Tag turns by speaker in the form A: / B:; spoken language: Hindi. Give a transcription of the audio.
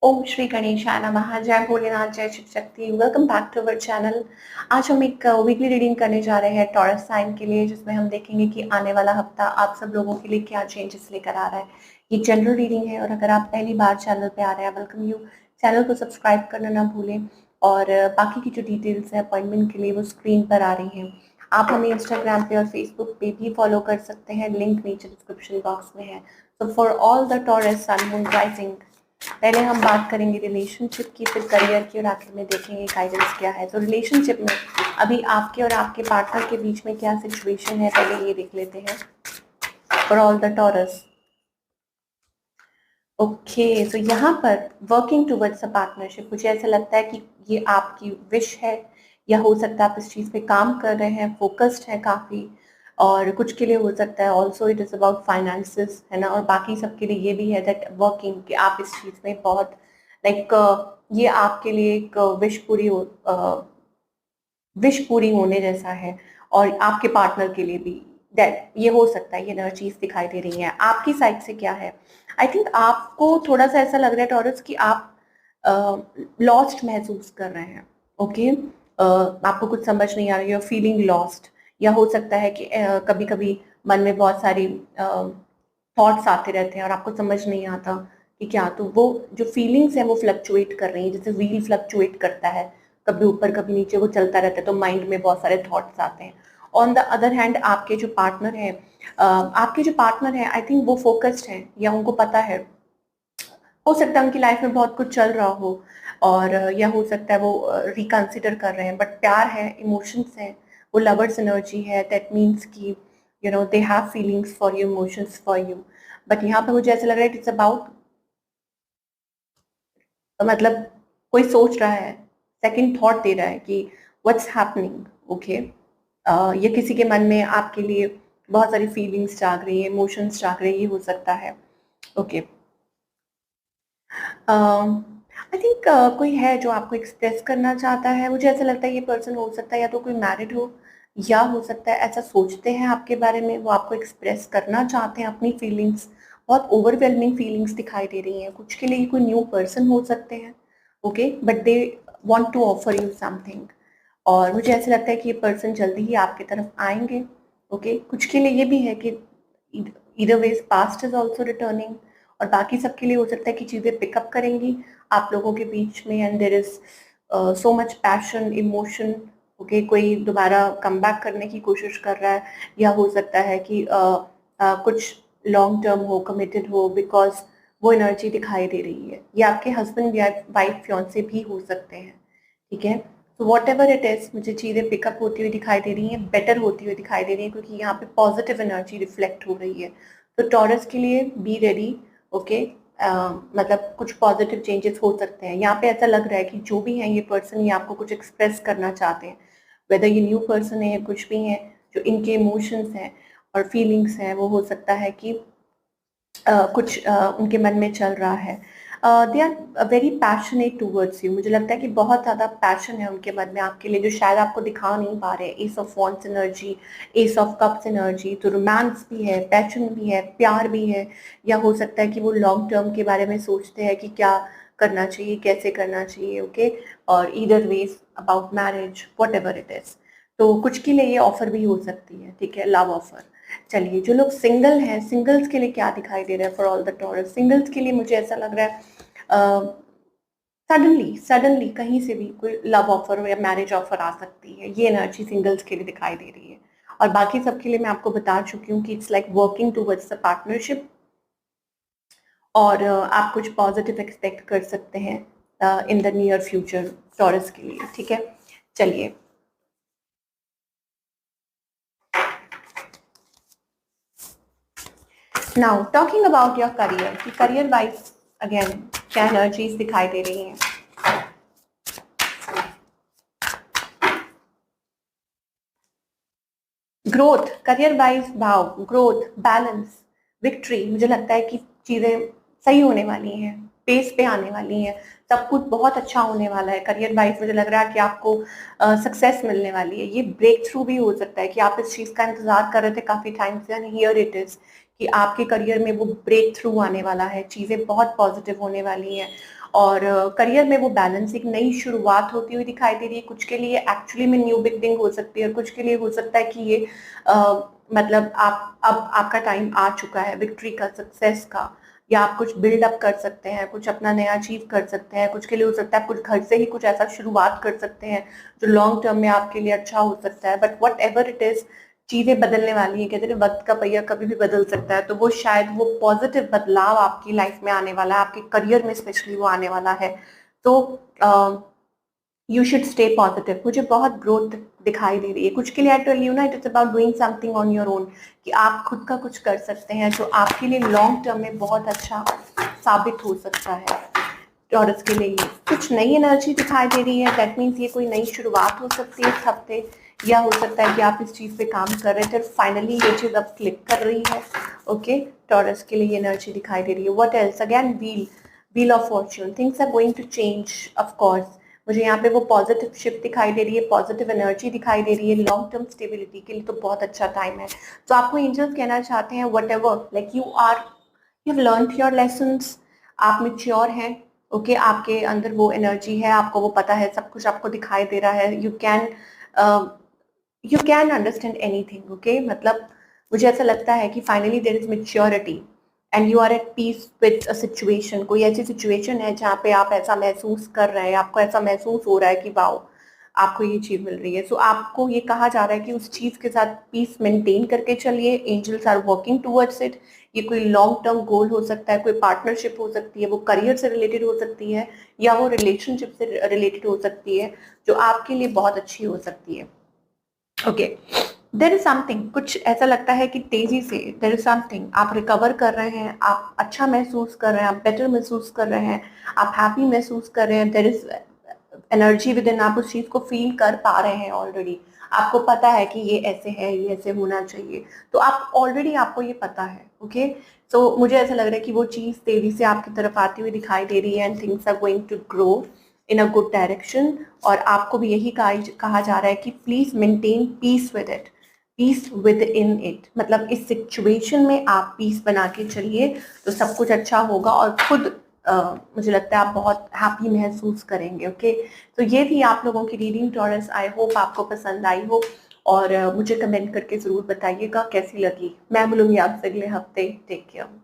A: ओम श्री गणेशाय नमः। जय भोलेनाथ, जय Shiv Shakti. Welcome back to our channel. आज हम एक वीकली रीडिंग करने जा रहे हैं टॉरस साइन के लिए, जिसमें हम देखेंगे कि आने वाला हफ्ता आप सब लोगों के लिए क्या चेंजेस लेकर आ रहा है। ये जनरल रीडिंग है और अगर आप पहली बार चैनल पे आ रहे हैं, वेलकम यू। चैनल को सब्सक्राइब करना ना भूलें और बाकी की जो डिटेल्स हैं अपॉइंटमेंट के लिए वो स्क्रीन पर आ रही हैं। आप हमें इंस्टाग्राम पे और फेसबुक पे भी फॉलो कर सकते हैं, लिंक नीचे डिस्क्रिप्शन बॉक्स में है। So for all the Taurus sun moon rising, पहले हम बात करेंगे रिलेशनशिप की, फिर करियर की और आखिर में देखेंगे गाइडेंस क्या है। तो रिलेशनशिप में अभी आपके और आपके पार्टनर के बीच में क्या सिचुएशन है, पहले ये देख लेते हैं for all the taurus. Okay, तो यहाँ पर वर्किंग टुवर्ड्स अ पार्टनरशिप, मुझे ऐसा लगता है कि ये आपकी विश है या हो सकता है आप इस चीज़ पे काम कर रहे हैं, फोकस्ड है काफ़ी। और कुछ के लिए हो सकता है also it is about finances, है ना। और बाकी सबके लिए ये भी है दैट वर्किंग, कि आप इस चीज़ में बहुत लाइक ये आपके लिए एक विश पूरी होने जैसा है। और आपके पार्टनर के लिए भी दैट ये हो सकता है, ये नई चीज़ दिखाई दे रही है। आपकी साइड से क्या है? आई थिंक आपको थोड़ा सा ऐसा लग रहा है टॉरस कि आप लॉस्ट महसूस कर रहे हैं। ओके, आपको कुछ समझ नहीं आ रही है, फीलिंग लॉस्ट। या हो सकता है कि कभी कभी मन में बहुत सारी थॉट्स आते रहते हैं और आपको समझ नहीं आता कि क्या। तो वो जो फीलिंग्स हैं वो फ्लक्चुएट कर रही हैं, जैसे व्हील फ्लक्चुएट करता है, कभी ऊपर कभी नीचे वो चलता रहता है, तो माइंड में बहुत सारे थॉट्स आते हैं। ऑन द अदर हैंड आपके जो पार्टनर है आई थिंक वो फोकस्ड है, या उनको पता है, हो सकता है उनकी लाइफ में बहुत कुछ चल रहा हो और या हो सकता है वो रिकंसिडर कर रहे हैं। बट प्यार है, इमोशंस हैं, वो लवर्स एनर्जी है। दैट मीन्स कि you know they have feelings for you, emotions for you. But यहाँ पे मुझे ऐसा लग रहा है इट्स अबाउट, मतलब कोई सोच रहा है, सेकंड थॉट दे रहा है कि व्हाट्स हैपनिंग। ओके, ये किसी के मन में आपके लिए बहुत सारी फीलिंग्स जाग रही है, इमोशंस जाग रही है, ये हो सकता है। ओके, आई थिंक कोई है जो आपको एक्सप्रेस करना चाहता है। मुझे ऐसा लगता है ये पर्सन हो सकता है या तो कोई मैरिड हो, या हो सकता है ऐसा सोचते हैं आपके बारे में, वो आपको एक्सप्रेस करना चाहते हैं अपनी फीलिंग्स। बहुत ओवरवेलमिंग फीलिंग्स दिखाई दे रही हैं। कुछ के लिए ये कोई न्यू पर्सन हो सकते हैं, okay, but they want to offer you something. और मुझे ऐसा लगता है कि ये पर्सन जल्दी ही आपकी तरफ आएंगे। ओके, कुछ के लिए ये भी है कि either ways past is also returning. और बाकी सबके लिए हो सकता है कि चीज़ें पिकअप करेंगी आप लोगों के बीच में, and there is so much passion, emotion. Okay, कोई दोबारा कम बैक करने की कोशिश कर रहा है, या हो सकता है कि कुछ लॉन्ग टर्म हो, कमिटेड हो, बिकॉज वो एनर्जी दिखाई दे रही है। ये आपके हस्बैंड या वाइफ फियांसे भी हो सकते हैं, ठीक है। तो वॉट एवर इट इज, मुझे चीज़ें पिकअप होती हुई दिखाई दे रही हैं, बेटर होती हुई दिखाई दे रही है, क्योंकि यहाँ पे पॉजिटिव एनर्जी रिफ्लेक्ट हो रही है। तो टॉरस के लिए बी रेडी। ओके, मतलब कुछ पॉजिटिव चेंजेस हो सकते हैं। यहाँ पे ऐसा लग रहा है कि जो भी है ये पर्सन, ये आपको कुछ एक्सप्रेस करना चाहते हैं, वेदर ये न्यू पर्सन है या कुछ भी है। जो इनके इमोशंस हैं और फीलिंग्स हैं, वो हो सकता है कि कुछ उनके मन में चल रहा है। They are very passionate towards you. मुझे लगता है कि बहुत ज़्यादा पैशन है उनके मन में आपके लिए, जो शायद आपको दिखा नहीं पा रहे। S of wands energy, S of cups energy, तो रोमांस भी है, पैशन भी है, प्यार भी है। या हो सकता है कि वो लॉन्ग टर्म के बारे में सोचते हैं कि क्या करना चाहिए, कैसे करना चाहिए। ओके, और either ways about marriage, what ever it is. तो कुछ के लिए ये ऑफर भी हो सकती है, ठीक है, लव ऑफर। चलिए, जो लोग सिंगल हैं, सिंगल्स के लिए क्या दिखाई दे रहा है for all the taurus. Singles के लिए मुझे ऐसा लग रहा है सडनली सडनली कहीं से भी कोई लव ऑफर या मैरिज ऑफर आ सकती है। ये एनर्जी सिंगल्स के लिए दिखाई दे रही है। और बाकी सबके लिए मैं आपको बता चुकी हूँ कि it's like working towards the partnership, और आप कुछ पॉजिटिव एक्सपेक्ट कर सकते हैं in the near future taurus के लिए, ठीक है। चलिए, now talking about your career, कि करियर वाइज अगेन क्या एनर्जीज दिखाई दे रही हैं। ग्रोथ, करियर वाइज भाव, ग्रोथ, बैलेंस, विक्ट्री। मुझे लगता है कि चीज़ें सही होने वाली हैं, पेस पे आने वाली हैं, सब कुछ बहुत अच्छा होने वाला है। करियर वाइज मुझे लग रहा है कि आपको सक्सेस मिलने वाली है। ये ब्रेक थ्रू भी हो सकता है कि आप इस चीज़ का इंतजार कर रहे थे काफ़ी टाइम से, एंड हियर इट इज़ कि आपके करियर में वो ब्रेक थ्रू आने वाला है, चीज़ें बहुत पॉजिटिव होने वाली हैं और करियर में वो बैलेंस, एक नई शुरुआत होती हुई दिखाई दे रही है। कुछ के लिए एक्चुअली में न्यू बिगनिंग हो सकती है और कुछ के लिए हो सकता है कि ये मतलब आप अब आपका टाइम आ चुका है विक्ट्री का, सक्सेस का, या आप कुछ बिल्ड अप कर सकते हैं, कुछ अपना नया अचीव कर सकते हैं। कुछ के लिए हो सकता है आप कुछ घर से ही कुछ ऐसा शुरुआत कर सकते हैं जो लॉन्ग टर्म में आपके लिए अच्छा हो सकता है। But what ever it is, चीजें बदलने वाली हैं, कहते हैं वक्त का पहिया कभी भी बदल सकता है। तो वो शायद वो पॉजिटिव बदलाव आपकी लाइफ में आने वाला है, आपके करियर में स्पेशली वो आने वाला है। तो यू शुड स्टे पॉजिटिव। मुझे बहुत ग्रोथ दिखाई दे रही है। कुछ के लिए आई टेल यू ना, it is about doing something on your own, कि आप खुद का कुछ कर सकते हैं जो आपके लिए लॉन्ग टर्म में बहुत अच्छा साबित हो सकता है। टॉरस के लिए ये कुछ नई एनर्जी दिखाई दे रही है। दैट मीन्स ये कोई नई शुरुआत हो सकती है इस हफ्ते, या हो सकता है कि आप इस चीज़ पे काम कर रहे थे और फाइनली ये चीज़ अब क्लिक कर रही है। ओके, टॉरस के लिए ये एनर्जी दिखाई दे रही है। What else, again wheel of fortune, things are going to change of course. मुझे यहाँ पे वो पॉजिटिव शिफ्ट दिखाई दे रही है, पॉजिटिव एनर्जी दिखाई दे रही है। लॉन्ग टर्म स्टेबिलिटी के लिए तो बहुत अच्छा टाइम है। तो आपको एंजल्स कहना चाहते हैं what ever, like you have learned your lessons, आप मेच्योर हैं। ओके, आपके अंदर वो एनर्जी है, आपको वो पता है, सब कुछ आपको दिखाई दे रहा है। You can understand anything. Okay, मतलब मुझे ऐसा लगता है कि finally there is maturity and you are at peace with a situation. कोई ऐसी सिचुएशन है जहाँ पे आप ऐसा महसूस कर रहे हैं, आपको ऐसा महसूस हो रहा है कि वाओ, आपको ये चीज मिल रही है। सो आपको ये कहा जा रहा है कि उस चीज के साथ पीस मेंटेन करके चलिए। Angels are working towards it. ये कोई लॉन्ग टर्म गोल हो सकता है, कोई पार्टनरशिप हो सकती है, वो करियर से रिलेटेड हो सकती है, या वो रिलेशनशिप से रिलेटेड हो सकती है जो आपके लिए बहुत अच्छी हो सकती है। ओके, देर इज समथिंग, कुछ ऐसा लगता है कि तेजी से देर इज समथिंग, आप रिकवर कर रहे हैं, आप अच्छा महसूस कर रहे हैं, आप बेटर महसूस कर रहे हैं, आप हैप्पी महसूस कर रहे हैं। There is energy with in, आप उस चीज को फील कर पा रहे हैं ऑलरेडी। आपको पता है कि ये ऐसे है, ये ऐसे होना चाहिए, तो आप ऑलरेडी, आपको ये पता है। ओके, तो मुझे ऐसा लग रहा है कि वो चीज तेजी से आपकी तरफ आती हुई दिखाई दे रही है and things are going to grow in a good direction. और आपको भी यही कहा जा रहा है कि please maintain peace with it, peace within it, मतलब इस सिचुएशन में आप पीस बना के चलिए तो सब कुछ अच्छा होगा और खुद मुझे लगता है आप बहुत हैप्पी महसूस करेंगे। ओके, तो ये थी आप लोगों की रीडिंग टॉरस। आई होप आपको पसंद आई हो और मुझे कमेंट करके ज़रूर बताइएगा कैसी लगी। मैं मिलूंगी आपसे अगले हफ्ते। Take care.